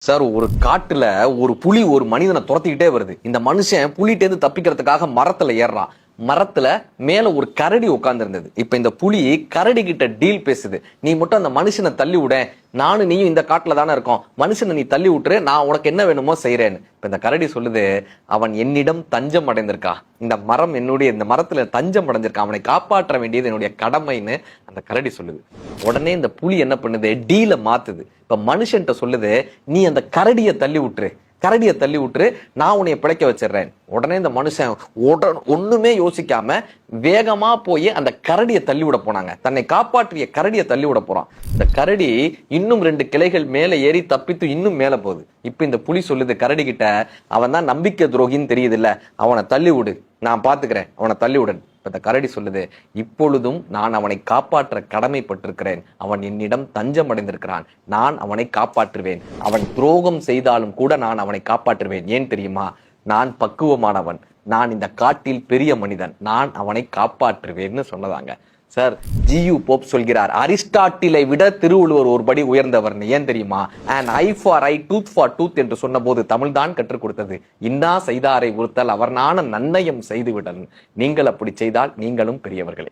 Sir, ஒரு காட்டுல ஒரு புலி ஒரு மனிதனை துரத்திக்கிட்டே வருது. இந்த மனுஷன் புலிட்டேந்து தப்பிக்கிறதுக்காக மரத்துல ஏறான். மரத்துல மேல ஒரு கரடி உட்கார்ந்து இருந்தது. இப்ப இந்த புலி கரடி கிட்ட டீல் பேசுது. நீ மட்டும் அந்த மனுஷனை தள்ளி விட, நானும் நீயும் இந்த காட்டுல தானே இருக்கோம், மனுஷனை நீ தள்ளி விட்டுரு, நான் உனக்கு என்ன வேணுமோ செய்யறேன்னு. இப்ப இந்த கரடி சொல்லுது, அவன் என்னிடம் தஞ்சம் அடைந்திருக்கா, இந்த மரம் என்னுடைய, இந்த மரத்துல தஞ்சம் அடைஞ்சிருக்கான், அவனை காப்பாற்ற வேண்டியது என்னுடைய கடமைன்னு அந்த கரடி சொல்லுது. உடனே இந்த புலி என்ன பண்ணுது, டீல மாத்துது. இப்ப மனுஷன்ட்ட சொல்லுது, நீ அந்த கரடியை தள்ளி விட்டுரு, கரடியை தள்ளி விட்டுரு, நான் உன்னைய பிழைக்க வச்சிடுறேன். உடனே இந்த மனுஷன் ஒண்ணுமே யோசிக்காம வேகமா போய் அந்த கரடியை தள்ளி விட போனாங்க. தன்னை காப்பாற்றிய கரடியை தள்ளி விட போறான். இந்த கரடி இன்னும் 2 கிளைகள் மேல ஏறி தப்பித்து இன்னும் மேல போகுது. இப்ப இந்த புலி சொல்லுது கரடி கிட்ட, அவன் தான் நம்பிக்கை துரோகின்னு தெரியுது இல்ல, அவனை தள்ளி விடு, நான் பாத்துக்கிறேன், அவனை தள்ளி விடன். இந்த கரடி சொல்லுது, இப்பொழுதும் நான் அவனை காப்பாற்ற கடமைப்பட்டிருக்கிறேன், அவன் என்னிடம் தஞ்சம் அடைந்திருக்கிறான், நான் அவனை காப்பாற்றுவேன், அவன் துரோகம் செய்தாலும் கூட நான் அவனை காப்பாற்றுவேன். ஏன் தெரியுமா, நான் பக்குவமானவன், நான் இந்த காட்டில் பெரிய மனிதன், நான் அவனை காப்பாற்றுவேன்னு சொன்னதாங்க. சார், ஜியு போப் சொல்கிறார், அரிஸ்டாட்டிலை விட திருவள்ளுவர் ஒரு படி உயர்ந்தவர். ஏன் தெரியுமா, an eye for eye, tooth for tooth என்று சொன்ன போது தமிழ் தான் கற்றுக் கொடுத்தது. இன்னா செய்தாரை உறுத்தல் அவர் நாண நன்னயம் செய்து விடல். நீங்கள் அப்படி செய்தால் நீங்களும் பெரியவர்களே.